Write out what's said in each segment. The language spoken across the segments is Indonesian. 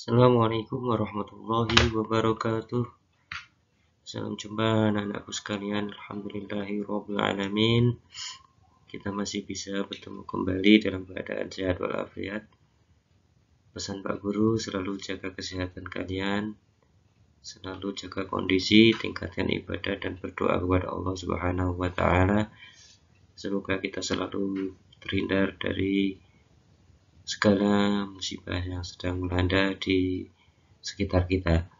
Assalamualaikum warahmatullahi wabarakatuh. Salam jumpa anak-anakku sekalian. Alhamdulillahirabbil alamin. Kita masih bisa bertemu kembali dalam keadaan sehat walafiat. Pesan Pak Guru, selalu jaga kesehatan kalian, selalu jaga kondisi, tingkatkan ibadah dan berdoa kepada Allah Subhanahu wa taala. Semoga kita selalu terhindar dari segala musibah yang sedang melanda di sekitar kita.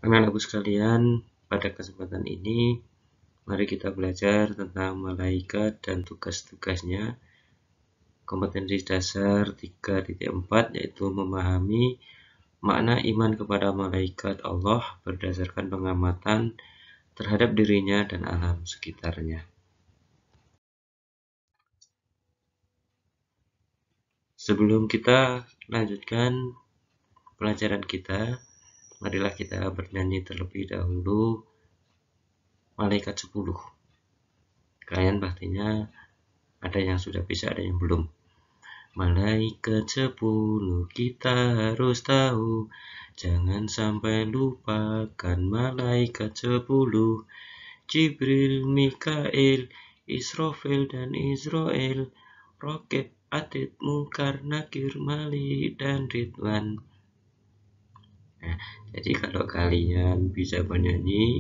Anak-anakku sekalian, pada kesempatan ini mari kita belajar tentang malaikat dan tugas-tugasnya. Kompetensi dasar 3.4 yaitu memahami makna iman kepada malaikat Allah berdasarkan pengamatan terhadap dirinya dan alam sekitarnya. Sebelum kita lanjutkan pelajaran kita, marilah kita bernyanyi terlebih dahulu Malaikat 10. Kalian pastinya ada yang sudah bisa, ada yang belum. Malaikat 10 kita harus tahu, jangan sampai lupakan malaikat 10. Jibril, Mikail, Israfil dan Israel, Rokib, Atid, Munkar, Nakir, Malik dan Ridwan. Nah, jadi kalau kalian bisa bernyanyi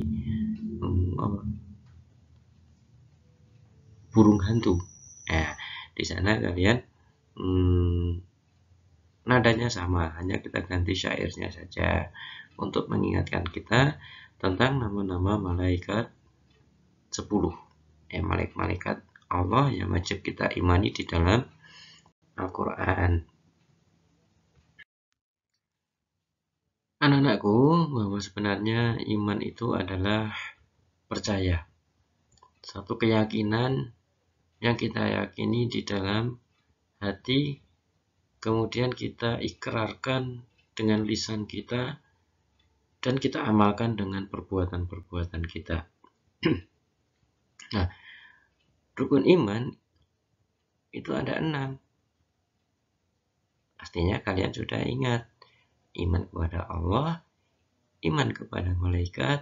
burung hantu, nah di sana kalian nadanya sama, hanya kita ganti syairnya saja untuk mengingatkan kita tentang nama-nama malaikat 10, malaikat Allah yang wajib kita imani di dalam Al-Quran. Anak-anakku, bahwa sebenarnya iman itu adalah percaya, satu keyakinan yang kita yakini di dalam hati, kemudian kita ikrarkan dengan lisan kita, dan kita amalkan dengan perbuatan-perbuatan kita. Nah, rukun iman itu ada 6. Pastinya kalian sudah ingat. Iman kepada Allah, iman kepada malaikat,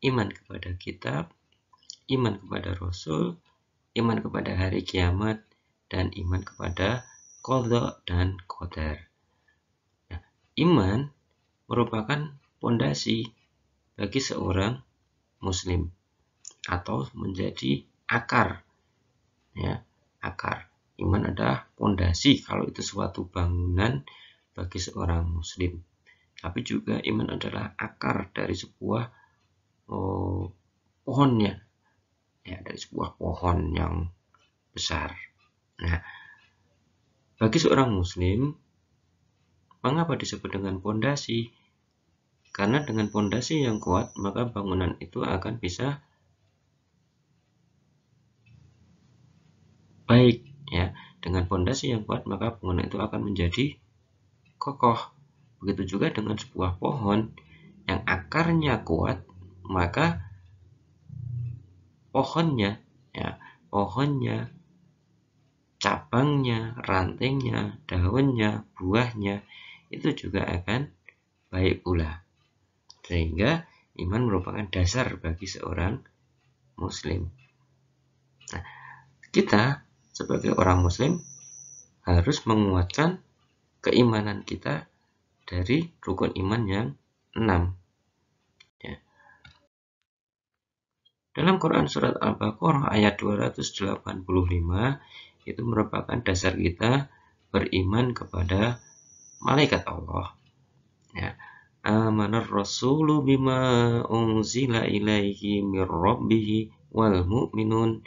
iman kepada kitab, iman kepada Rasul, iman kepada hari kiamat, dan iman kepada qadha dan qadar. Nah, iman merupakan pondasi bagi seorang muslim atau menjadi akar. Ya, akar. Iman adalah pondasi kalau itu suatu bangunan bagi seorang muslim. Tapi juga iman adalah akar dari sebuah pohonnya. Ya, dari sebuah pohon yang besar. Nah, bagi seorang muslim, mengapa disebut dengan pondasi? Karena dengan pondasi yang kuat, maka bangunan itu akan bisa baik. Ya, dengan pondasi yang kuat, maka bangunan itu akan menjadi kokoh. Begitu juga dengan sebuah pohon yang akarnya kuat, maka pohonnya, cabangnya, rantingnya, daunnya, buahnya itu juga akan baik pula. Sehingga iman merupakan dasar bagi seorang muslim. Nah, kita sebagai orang muslim harus menguatkan keimanan kita dari rukun iman yang 6. Ya. Dalam Quran surat Al-Baqarah ayat 285 itu merupakan dasar kita beriman kepada malaikat Allah. Ya. Amanar rasulu bima unzila ilaihi mir rabbih wal mu'minun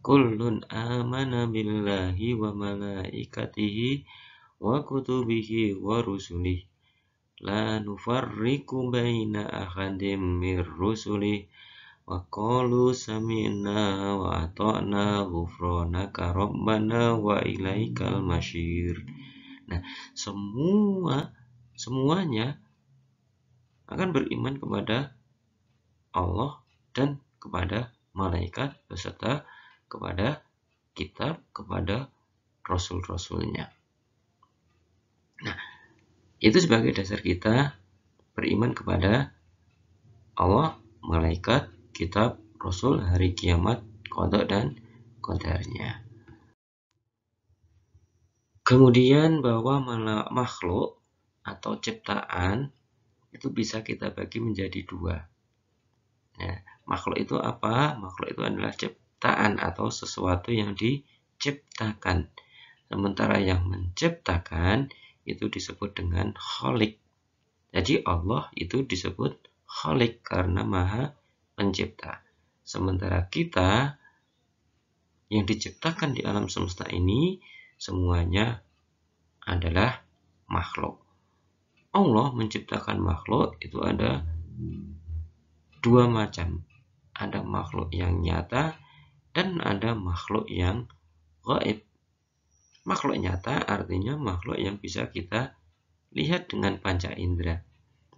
kullun amana billahi wa malaikatihi wa kutubihi wa rusulih la nufarriqu baina ahadim mir rusulih wa qalu sami'na wa ata'na ghufranaka rabbana wa ilaikal masyir. Nah, semuanya akan beriman kepada Allah dan kepada malaikat beserta kepada kitab, kepada rasul-rasulnya. Nah, Itu sebagai dasar kita beriman kepada Allah, malaikat, kitab, rasul, hari kiamat, qada dan qadarnya. Kemudian bahwa makhluk atau ciptaan itu bisa kita bagi menjadi dua. Ya, makhluk itu apa? Makhluk itu adalah ciptaan atau sesuatu yang diciptakan. Sementara yang menciptakan itu disebut dengan khalik. Jadi Allah itu disebut khalik karena maha pencipta. Sementara kita yang diciptakan di alam semesta ini semuanya adalah makhluk. Allah menciptakan makhluk itu ada dua macam. Ada makhluk yang nyata dan ada makhluk yang gaib. Makhluk nyata artinya makhluk yang bisa kita lihat dengan panca indera.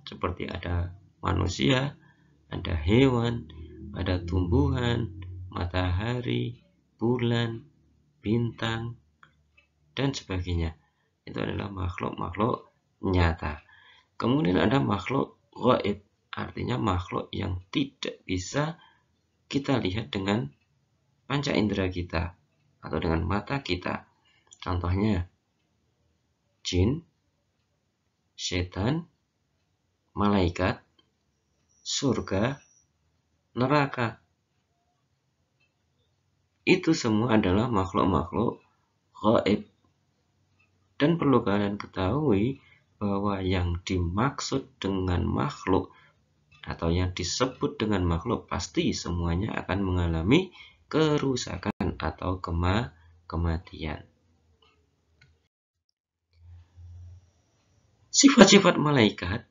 Seperti ada manusia, ada hewan, ada tumbuhan, matahari, bulan, bintang, dan sebagainya. Itu adalah makhluk-makhluk nyata. Kemudian ada makhluk gaib, artinya makhluk yang tidak bisa kita lihat dengan panca indera kita atau dengan mata kita. Contohnya jin, setan, malaikat, surga, neraka. Itu semua adalah makhluk-makhluk gaib. Dan perlu kalian ketahui bahwa yang dimaksud dengan makhluk atau yang disebut dengan makhluk pasti semuanya akan mengalami kerusakan atau kematian. Sifat-sifat malaikat,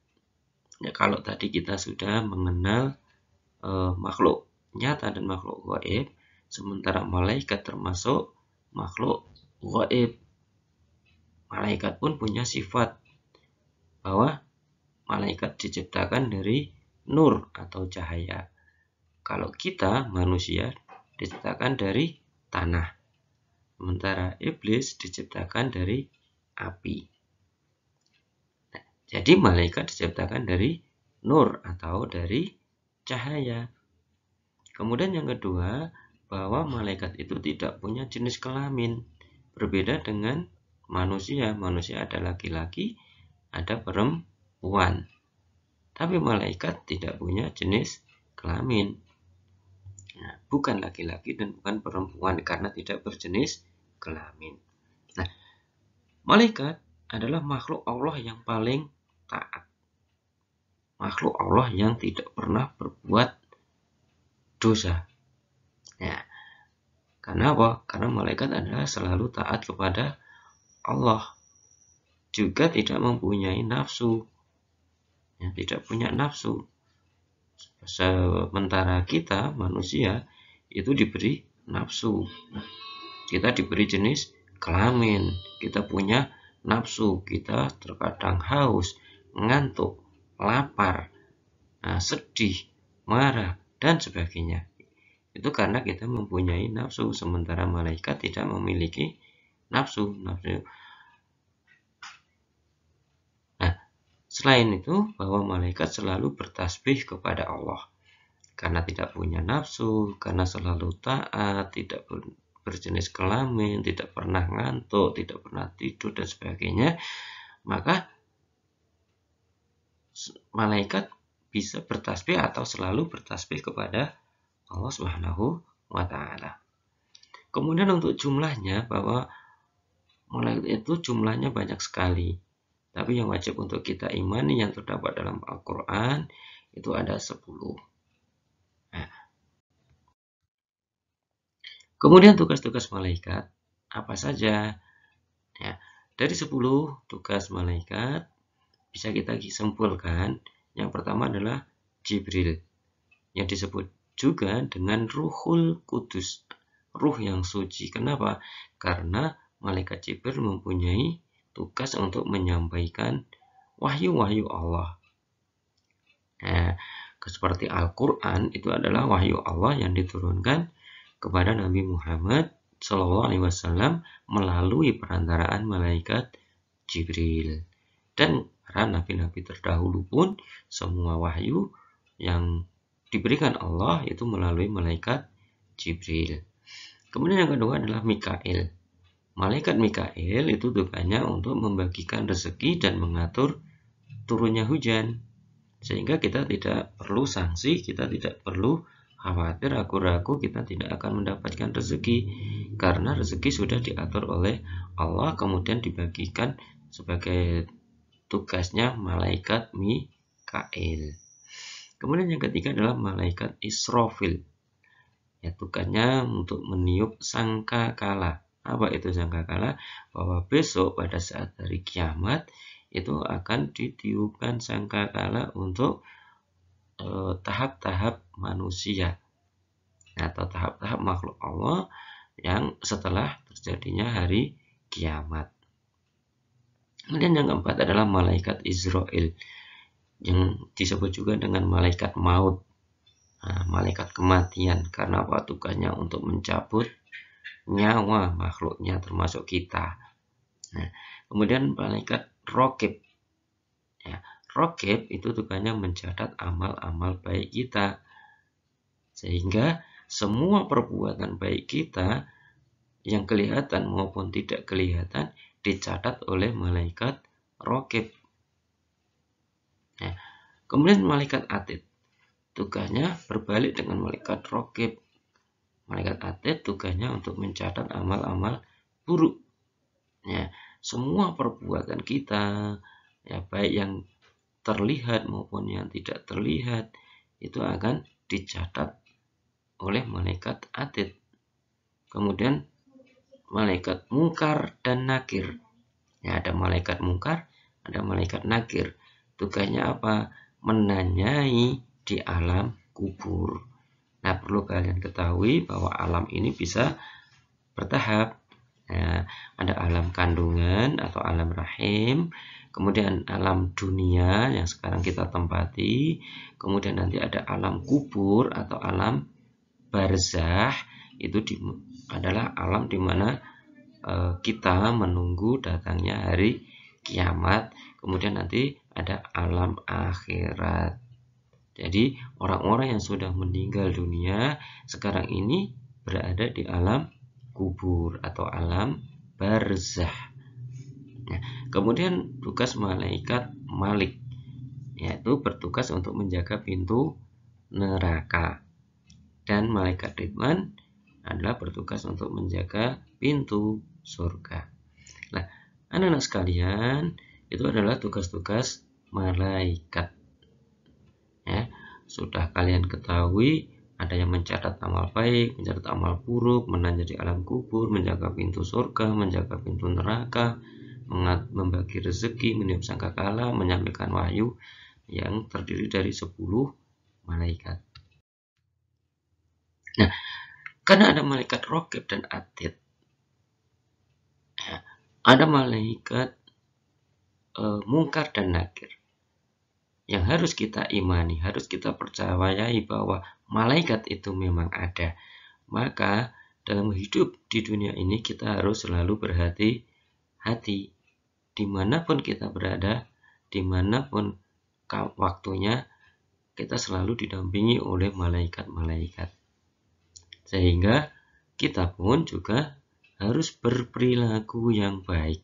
ya kalau tadi kita sudah mengenal makhluk nyata dan makhluk gaib, sementara malaikat termasuk makhluk gaib. Malaikat pun punya sifat bahwa malaikat diciptakan dari nur atau cahaya. Kalau kita manusia diciptakan dari tanah. Sementara iblis diciptakan dari api. Jadi malaikat diciptakan dari nur atau dari cahaya. Kemudian yang kedua, bahwa malaikat itu tidak punya jenis kelamin. Berbeda dengan manusia. Manusia ada laki-laki, ada perempuan. Tapi malaikat tidak punya jenis kelamin. Nah, bukan laki-laki dan bukan perempuan karena tidak berjenis kelamin. Nah, malaikat adalah makhluk Allah yang paling taat. Makhluk Allah yang tidak pernah berbuat dosa. Ya. Karena apa? Karena malaikat adalah selalu taat kepada Allah. Juga tidak mempunyai nafsu. Ya, tidak punya nafsu. Sementara kita manusia itu diberi nafsu. Kita diberi jenis kelamin. Kita punya nafsu. Kita terkadang haus, ngantuk, lapar, sedih, marah, dan sebagainya. Itu karena kita mempunyai nafsu, sementara malaikat tidak memiliki nafsu. Nah, selain itu, bahwa malaikat selalu bertasbih kepada Allah. Karena tidak punya nafsu, karena selalu taat, tidak berjenis kelamin, tidak pernah ngantuk, tidak pernah tidur, dan sebagainya, maka malaikat bisa bertasbih atau selalu bertasbih kepada Allah Subhanahu wa Ta'ala. Kemudian untuk jumlahnya, bahwa malaikat itu jumlahnya banyak sekali. Tapi yang wajib untuk kita imani yang terdapat dalam Al-Quran itu ada 10. Nah. Kemudian tugas-tugas malaikat apa saja? Ya, dari 10 tugas malaikat bisa kita simpulkan. Yang pertama adalah Jibril, yang disebut juga dengan Ruhul Kudus, ruh yang suci. Kenapa? Karena malaikat Jibril mempunyai tugas untuk menyampaikan wahyu-wahyu Allah. Nah, seperti Al-Quran itu adalah wahyu Allah yang diturunkan kepada Nabi Muhammad SAW melalui perantaraan malaikat Jibril. Dan para nabi-nabi terdahulu pun semua wahyu yang diberikan Allah itu melalui malaikat Jibril. Kemudian yang kedua adalah Mikail. Malaikat Mikail itu tugasnya untuk membagikan rezeki dan mengatur turunnya hujan. Sehingga kita tidak perlu sanksi, kita tidak perlu khawatir, ragu-ragu kita tidak akan mendapatkan rezeki. Karena rezeki sudah diatur oleh Allah, kemudian dibagikan sebagai tugasnya malaikat Mikail. Kemudian yang ketiga adalah malaikat Israfil. Ya, tugasnya untuk meniup sangkakala. Apa itu sangkakala? Bahwa besok pada saat hari kiamat itu akan ditiupkan sangkakala untuk tahap-tahap manusia atau tahap-tahap makhluk Allah yang setelah terjadinya hari kiamat. Kemudian yang keempat adalah malaikat Israel yang disebut juga dengan malaikat maut. Nah, malaikat kematian, karena apa? Tugasnya untuk mencabut nyawa makhluknya termasuk kita. Nah, kemudian malaikat Raqib. Ya, Raqib itu tugasnya mencatat amal-amal baik kita. Sehingga semua perbuatan baik kita yang kelihatan maupun tidak kelihatan dicatat oleh malaikat Raqib. Nah, kemudian malaikat Atid. Tugasnya berbalik dengan malaikat Raqib. Malaikat Atid tugasnya untuk mencatat amal-amal buruk. Ya, semua perbuatan kita, ya baik yang terlihat maupun yang tidak terlihat, itu akan dicatat oleh malaikat Atid. Kemudian malaikat Mungkar dan Nakir. Ya, ada malaikat Mungkar, ada malaikat Nakir. Tugasnya apa? Menanyai di alam kubur. Nah, perlu kalian ketahui bahwa alam ini bisa bertahap. Nah, ada alam kandungan atau alam rahim, kemudian alam dunia yang sekarang kita tempati, kemudian nanti ada alam kubur atau alam barzah. Itu adalah alam di mana kita menunggu datangnya hari kiamat. Kemudian nanti ada alam akhirat. Jadi orang-orang yang sudah meninggal dunia sekarang ini berada di alam kubur atau alam barzah. Nah, kemudian tugas malaikat Malik, yaitu bertugas untuk menjaga pintu neraka. Dan malaikat Ridwan adalah bertugas untuk menjaga pintu surga. Nah, anak-anak sekalian, itu adalah tugas-tugas malaikat. Ya, sudah kalian ketahui ada yang mencatat amal baik, mencatat amal buruk, menanya di alam kubur, menjaga pintu surga, menjaga pintu neraka, membagi rezeki, meniup sangkakala, menyampaikan wahyu yang terdiri dari 10 malaikat. Nah, karena ada malaikat Raqib dan Atid, ya, ada malaikat Mungkar dan Nakir. Yang harus kita imani, harus kita percayai bahwa malaikat itu memang ada. Maka dalam hidup di dunia ini kita harus selalu berhati-hati. Dimanapun kita berada, dimanapun waktunya, kita selalu didampingi oleh malaikat-malaikat. Sehingga kita pun juga harus berperilaku yang baik.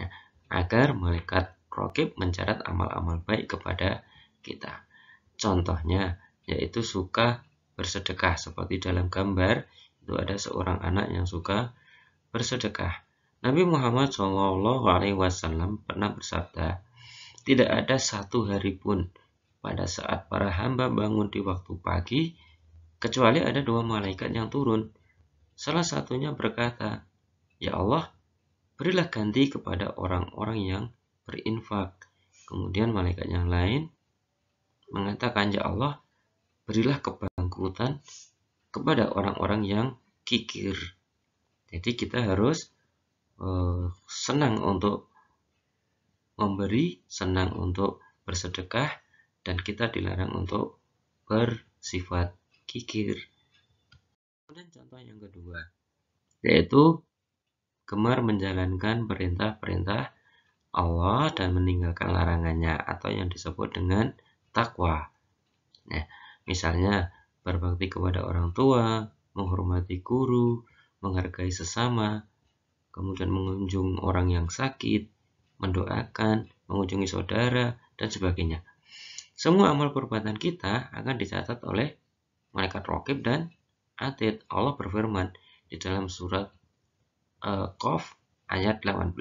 Nah, agar malaikat Raqib mencatat amal-amal baik kepada kita. Contohnya yaitu suka bersedekah, seperti dalam gambar itu ada seorang anak yang suka bersedekah. Nabi Muhammad SAW pernah bersabda, tidak ada satu hari pun pada saat para hamba bangun di waktu pagi kecuali ada 2 malaikat yang turun. Salah satunya berkata, ya Allah, berilah ganti kepada orang-orang yang berinfak. Kemudian malaikat yang lain mengatakan, ya Allah, berilah kebangkrutan kepada orang-orang yang kikir. Jadi kita harus senang untuk memberi, senang untuk bersedekah, dan kita dilarang untuk bersifat kikir. Kemudian contoh yang kedua, yaitu gemar menjalankan perintah-perintah Allah dan meninggalkan larangannya, atau yang disebut dengan takwa. Nah, misalnya berbakti kepada orang tua, menghormati guru, menghargai sesama, kemudian mengunjung orang yang sakit, mendoakan, mengunjungi saudara, dan sebagainya. Semua amal perbuatan kita akan dicatat oleh malaikat raqib dan atid. Allah berfirman di dalam surat Qaf ayat 18.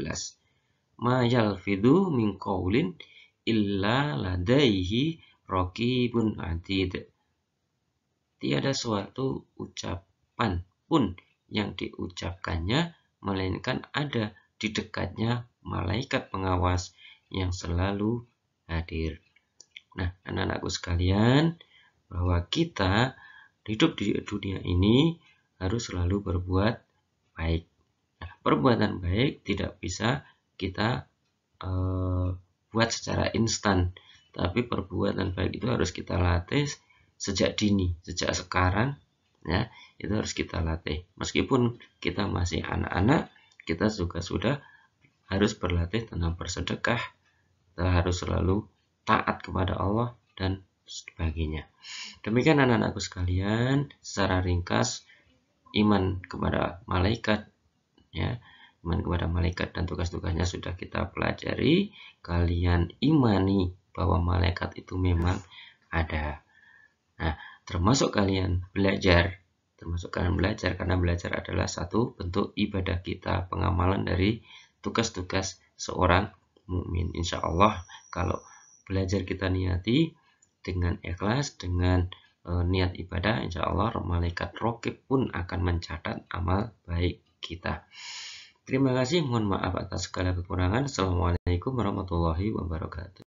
Ma yalfidhu min qaulin illa ladaihi raqibun atid. Tiada suatu ucapan pun yang diucapkannya melainkan ada di dekatnya malaikat pengawas yang selalu hadir. Nah, anak-anakku sekalian, bahwa kita hidup di dunia ini harus selalu berbuat baik. Nah, perbuatan baik tidak bisa kita buat secara instan, tapi perbuatan baik itu harus kita latih sejak dini, sejak sekarang, ya, itu harus kita latih. Meskipun kita masih anak-anak, kita juga sudah harus berlatih tentang bersedekah, kita harus selalu taat kepada Allah dan sebagainya. Demikian anak-anakku sekalian, secara ringkas iman kepada malaikat, ya, iman kepada malaikat dan tugas-tugasnya sudah kita pelajari. Kalian imani bahwa malaikat itu memang ada. Nah, termasuk kalian belajar karena belajar adalah satu bentuk ibadah kita, pengamalan dari tugas-tugas seorang mukmin. Insya Allah kalau belajar kita niati dengan ikhlas, dengan niat ibadah, insya Allah malaikat raqib pun akan mencatat amal baik kita. Terima kasih, mohon maaf atas segala kekurangan. Assalamualaikum warahmatullahi wabarakatuh.